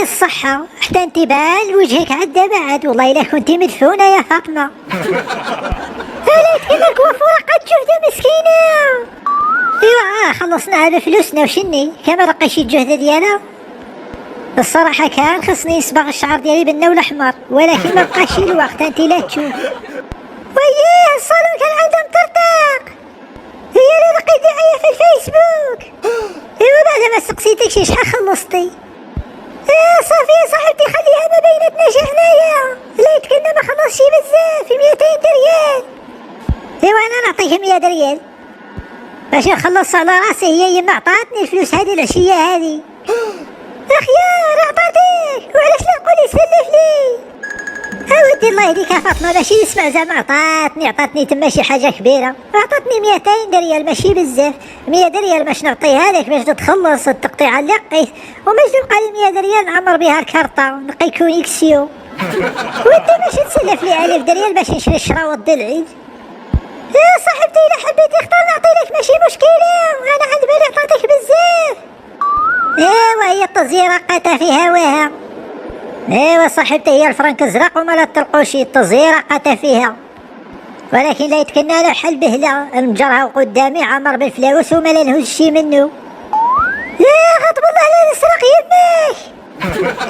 الصحة، حتى انت بال وجهك عدى بعد، والله إلا كنتي مدفونة يا فاطمة. ليتك الكوافورة قد جهدة مسكينة. ايوا خلصنا هذا فلوسنا وشني كما رقيشي الجهدة ديالها. الصراحة كان خصني نصبغ الشعر ديالي بالنول الأحمر، ولكن ما بقاش الوقت انت لا تشوف. وياه الصالون كان عنده مطرطق، هي اللي لقيت دعاية في الفيسبوك. ايوا بعد ما سقسيتك شحال خلصتي؟ صافي يا صاحبتي خليها ما بيناتنا شي حنايا، ليت كنا ما خلصش بزاف 200 ريال. ايوا انا نعطيك 100 ريال باش نخلص على راسي، هي ما عطاتني الفلوس هذه العشية هذه. اخيار عطاتك وعلاش لا نقولي سلف لي؟ اودي الله يهديك يا فاطمة، ماشي نسمع زعما عطاتني تما شي حاجة كبيرة، عطاتني 200 ريال ماشي بزاف. 100 ريال باش نعطيها لك باش تخلص التقطيعة اللي لقيت، وماش تبقى لي 100 ريال نعمر بها الكارطة ونقي كونيكسيو. وانت باش تسلف لي 1000 ريال باش نشري الشراوط ديال العيد. يا صاحبتي الا حبيتي اختار نعطيلك ماشي مشكلة، وانا عند بالي عطاتك بزاف. ايوا هي التزييرة قاتا في هواها. ايوا صاحبتي هي الفرنك الزرق وما لا تطلقوش، التزييرة قاتا فيها، ولكن لا يتكنا له حل بهلا المجرها قدامي عامر بالفلاوس وما لا نهز شي منه. يا غضب الله لا نسرق يماك.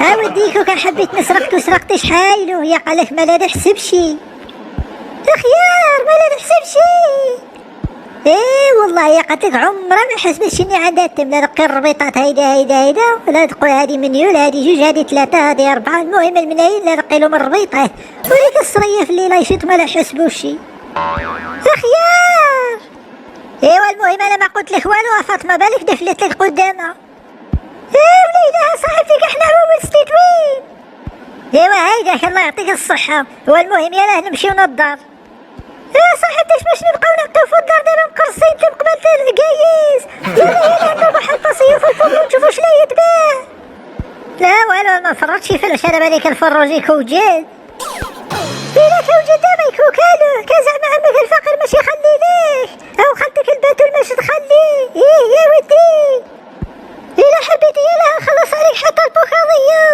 ها وديك كان حبيت نسرقك وسرقت شحال، وهي قالك ما لا نحسبش. اخيار ما لا نحسبش. والله يا قالتلك عمرها ما حسبت شني عندها تملا نقي الربيطات هيدا ولا تقول هادي منيول هادي جوج هادي ثلاثة هادي أربعة، المهم الملايين لا نقي لهم الربيطات، وليك الصرية في الليلة يشوط ما لا حسبوش. اخيار ايوا المهم انا ما قلت لك والو فاطمة، بالك دفلت لك قدامها. وليدها صاحبتك احنا روبل ستيت وين؟ ايوا هيداك الله يعطيك الصحة، والمهم يلاه نمشيو نضار. يا صاحبتي باش نبقاو نعطيو في الدار دابا مقرصين قبل القايس. يلا نضربو حل بسيط في الفرن ونشوفو شنو يتباع. لا والو ما فرطش في العشرة بالك الفروج يكوجد. إلا كوجد دابا يكوكالو كزعما عمك الفقر ماشي يخلي ليك، أو خالتك الباتول ماش تخليه. يا ودي إلا حبيتي يلا نخلص عليك حتى البوخاضية،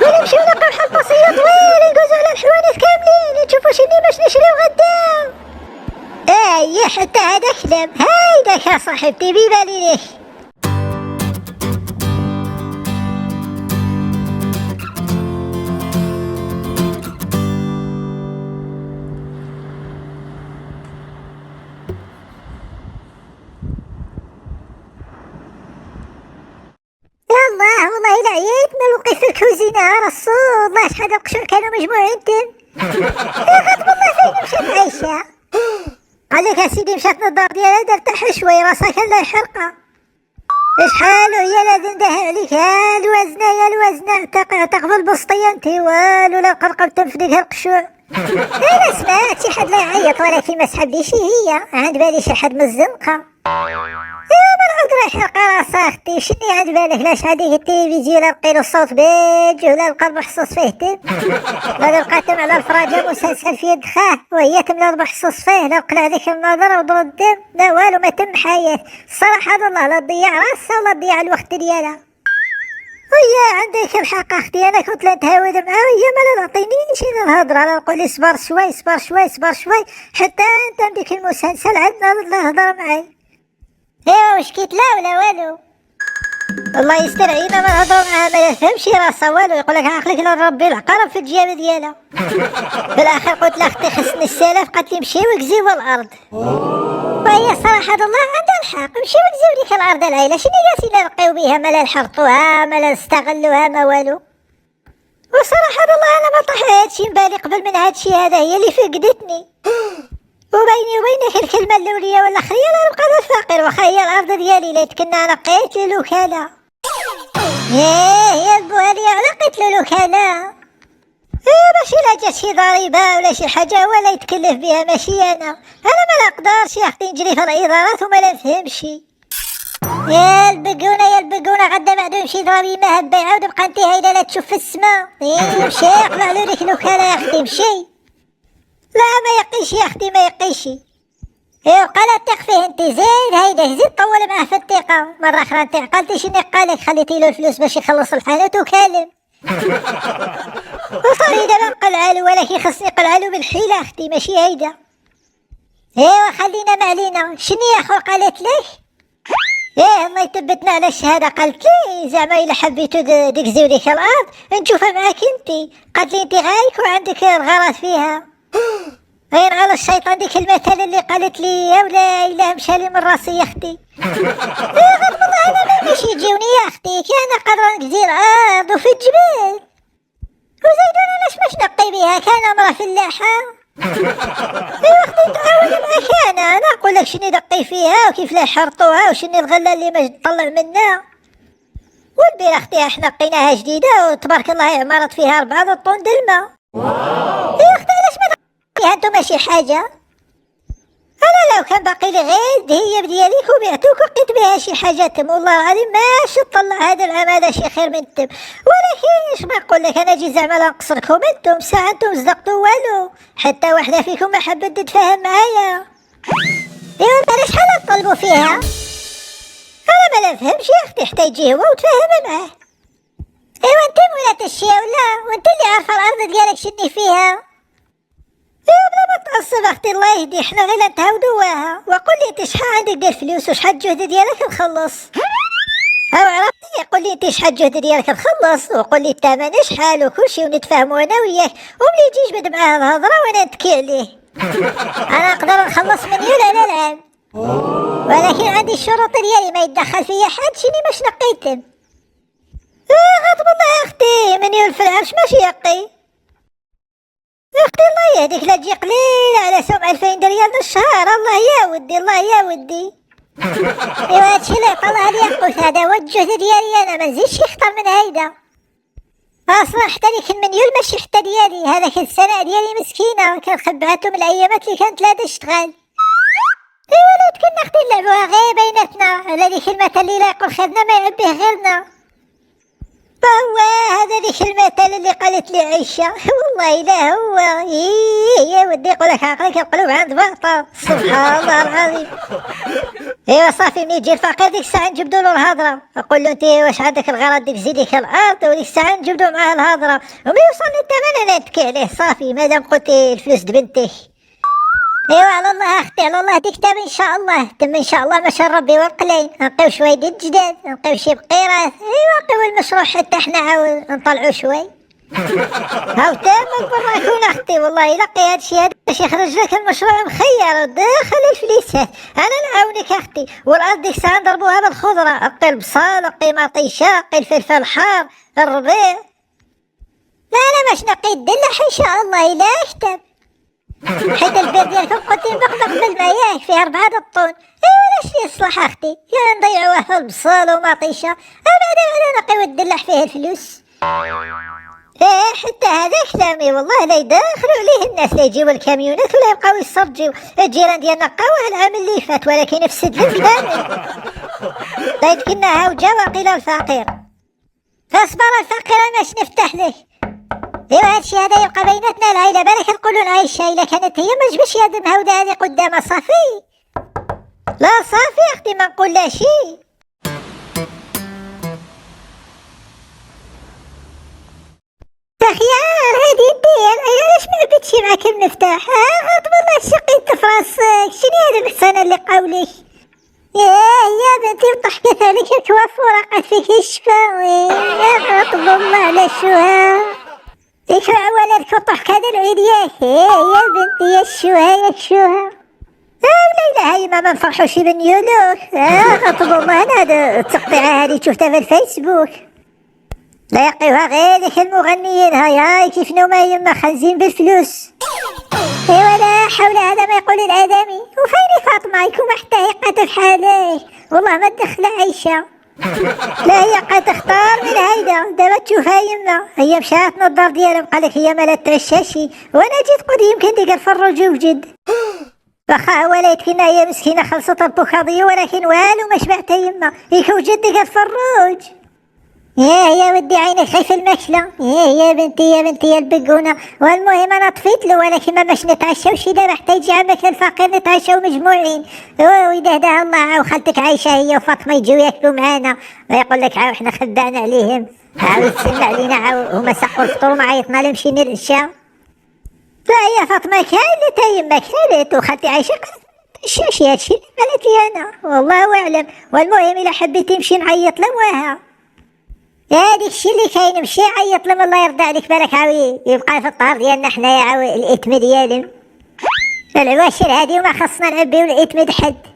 ونمشيو نلقاو حل بسيط طويل ندوزو على الحوانت كاملين نشوفو شني باش نشريو غدا. يا حتى هذا كلام هيداك يا صاحبتي ببالي ليك. والله إلا عييت ما وقف في الكوزينة رسول الله شحال القشور كانوا مجموعين تم. يا غضب الله فين مشات عايشة؟ قالك اسيدي مشات للدار ديالها دار تحت شوي راسها كان لا يحرقها. شحال وهي لازم ندهى عليك يا الوزنة تقفل البسطية انت والو لا قرقب تنفدك هالقشور. انا سمعت شي حد لا يعيط ولكن ما سحبليش، هي عند بالي شي حد من الزنقة. من عود رايح يحرق راسها اختي، شني عند بالك لاش هاديك التلفزيون لا لقيلو الصوت بيج ولا القلب محصوص فيه تم، لا لقى تم على الفراجة مسلسل في يد خاه وهي تم لا محصوص فيه، لا قلع هذيك النظرة وضرب الدم لا والو ما تم حياة. الصراحة الله لا تضيع راسها ولا تضيع الوقت ديالها. ويا عندك الحق اختي انا كنت لا نتهاود معاه وهي ما لا تعطينيش نهضر، لا نقول صبر شوي حتى انت بديك المسلسل عندنا نهضر معاي. ايوا واش كيت لا ولا والو؟ الله يستر عينا ما نهضرو معاها ما يفهمش راسها والو، يقولك عقلك لربي العقرب في الجياب ديالها. في الاخر قلت لها اختي خصني السلف، قالت لي مشيو وكزيو الارض. وهي صراحة الله عندها الحق، مشيو وكزيو ديك الارض العيلة شنو قاسي نلقيو بيها ما لا نحرطوها ما لا نستغلوها ما والو. وصراحة الله انا ما طاح هادشي مبالي قبل من هادشي هذا، هي اللي فقدتني. وبيني وبينك الكلمة الأولية والأخرية لا نبقى الفقير، واخا هي الأرض ديالي لا تكنا نقيت للوكالة. يا بوالي علقت للوكالة. ماشي لا جات شي ضريبة ولا شي حاجة ولا يتكلف بها ماشي أنا ما نقدرش يا أختي نجري في الإدارات وما لا نفهمش. يا البقونة غدا بعد نمشي ضربي ما هبا يعاود بقى انتي هايلة لا تشوف في السما. مشي يقلع له ديك الوكالة يا أختي مشي. لا ما يقيش يا أختي ما يقيش. ايوا قالت تيق فيه انت زيد هيدا زيد طول معاه في الثقة. مرة اخرى انت عقلتي شني قالك خليتي له الفلوس باش يخلص الحانوت وكالم. وصاري دابا نقلعلو ولكن خصني نقلعلو بالحيلة اختي ماشي هيدا. ايوا خلينا ما علينا. شني يا خو قالت ليه؟ ايه الله يثبتنا على الشهادة. قالت لي زعما الا حبيتو دكزيو ديك الارض نشوفها معاك انتي. قالت لي انتي غايك وعندك الغرض فيها. غير على الشيطان ديك المثل اللي قالت لي يا ولا الا مشالي من راسي يا اختي. ايه غير والله انا ما باش يجيوني يا اختي كان قادرة نكزي الارض وفي الجبال. وزيدون علاش باش نقي بها كان مرة فلاحة. ايوا اختي تعاوني معاك انا نقول لك شني دقي فيها وكيف لا حرطوها وشني الغله اللي ما تطلع منها. والبيرة اختي احنا نقيناها جديده وتبارك الله عمرت فيها 4 طن د الماء. ايوا اختي علاش ما فيها انتم شي حاجه؟ انا لو كان باقي لي غير هي بدياليك وبعتوك وقيت بها شي حاجات والله العظيم ماش تطلع هذا العام هذا شي خير من التم. ولكن اش ما نقول لك انا جي زعما لا نقصركم انتم ساعه انتم صدقتوا والو حتى وحده فيكم ما حبت تتفاهم معايا. ايوا انت شحال تطلبوا فيها؟ انا ما نفهمش يا اختي حتى يجي هو وتفاهم معاه. ايوا انت مولات الشيا ولا وانت اللي عارفه الارض ديالك شني فيها. ايوا بلا ما تعصب اختي الله يهدي حنا غير نتهاودوها. وقول لي انت شحال عندك ديال فلوس وشحال الجهد ديالك نخلص. او عرفتي قول لي انت شحال الجهد ديالك نخلص وقول لي الثمن شحال وكلشي ونتفاهموا انا وياك وملي يجي يجبد معاه الهضره وانا نتكي عليه. انا نقدر نخلص مليون على العام ولكن عندي الشروط ديالي ما يتدخل فيا حد شيني باش نقيتم. غضب الله يا اختي مليون في العام ماشي يقي. يا اختي الله يهديك لا تجي قليل على سوم 2000 ريال الشهر. الله يا ودي الله يا ودي. ايوا هادشي اللي طلع لي قلت هذا هو الجهد ديالي انا ما نزيدش يخطر من هيدا. اصلا حتى ديك المليون ماشي حتى ديالي هذاك السنة ديالي مسكينة كنخبعتو من الايامات اللي كانت لا تشتغل. ايوا لا كنا اختي نلعبوها غير بيناتنا على ديك المثل اللي لا يقول خيرنا ما يعبيه غيرنا. هو هذا ديك المثل اللي قالت لي عيشة والله لا هو يا ودي يقولك عقلك القلوب عند بعضها سبحان الله العظيم. ايوا صافي ملي يجي الفقير ديك الساعة نجبدو له الهضرة نقول له انت واش عندك الغرض ديك زيديك الارض وديك الساعة نجبدو معاه الهضرة وملي يوصلني الثمن انا نتكي عليه صافي مادام قلتي الفلوس دبنتك. ايوا على الله اختي على الله ديك تم ان شاء الله تم ان شاء الله ما شاء ربي والقلين نلقيو شويه ديال الجداد نلقيو شي بقيرات. ايوا نلقيو المشروع حتى حنا عاود نطلعو شوي. هاو تم براكون اختي والله لقي هادشي هذا باش يخرج لك المشروع مخير داخل الفليسات. انا نعاونك اختي والارض ديك الساعه نضربوها بالخضره اقي البصال اقي مطيشه اقي الفلفل الحار الربيع. لا انا باش نقي الدلح ان شاء الله الا كتب حيت البير ديالكم قلتي نبقى بالماء ياك فيه 4 طن. ايوا لاش يصلح اختي يا نضيعوه في البصل ومطيشه بعدا نقيو الدلح فيه الفلوس. ايه حتى هذا كلامي والله لا يدخلوا عليه الناس لا يجيو الكاميونات ولا يبقاو يسرجيو. الجيران ديالنا قاوها العام اللي فات ولكن فسد كامل. لا يمكننا هاو جا وقيل الفقير فاصبر الفقير باش نفتح لك. ايوا هادشي هذا يبقى بيناتنا العيلة بالك نقولو نعيشها الا كانت هي ما جبش يد مهودة هادي قدامها صافي. لا صافي اختي ما نقول لا شي. تخيار هادي الديال علاش ما عبيتش معاك المفتاح؟ غضب الله شقيت في راسك شنو هذا الحسنة اللي قاولك؟ يا بنتي وضحكت عليك الكوافورة قد فيك الشفا. يا غضب الله على الشوها ديك عوالاتك وطحك هذا العيد ياك يا بنتي يا الشوها يا الشوها. وليلى هاي ما نفرحوش بنيولوك. غضب الله انا هذا التقطيعة هذه شفتها في الفيسبوك لا يقيوها غير ديك المغنيين هاي كيف نوما يما خنزين بالفلوس. ايوا لا حول هذا ما يقول الادمي. وفيني فاطمه يكون حتى هي قاتل حالي والله ما تدخل عيشه. لا هي قد تختار من هيدا دابا تشوفها يما هي مشات نضر ديالها قالك هي ما لا تعشاشي وانا جيت قلت يمكن ديك الفروج وجد واخا وليت كنا هي مسكينه خلصت البوكاضيه ولكن والو ما شبعتها يما يك وجد ديك الفروج. يا ودي عينك خايف الماكلة. يا بنتي يا بنتي يا البقونة. والمهم انا طفيت له، ولكن ما باش نتعشاوش دابا حتى يجي عمك الفقير نتعشاو مجموعين. واذا هدا الله عاو خالتك عايشة هي وفاطمة يجيو ياكلوا معانا، ويقول لك عاو حنا خدعنا عليهم، عاو يتسنى علينا، عاو هما سقوا الفطور وما عيطنا لهم شي نرشا. لا يا فاطمة كانت يمك كانت وخالتي عايشة شاشي هادشي اللي قالت لي انا، والله اعلم. والمهم الا حبيتي نمشي نعيط لمواها، هاديك الشي اللي كاين، نمشي عيط لهم الله يرضى عليك، بالك عاوي يبقى في الطهر ديالنا حنايا عاوي الاثم ديالهم. العواشر هادي وما خصنا نعبيو الاثم د حد.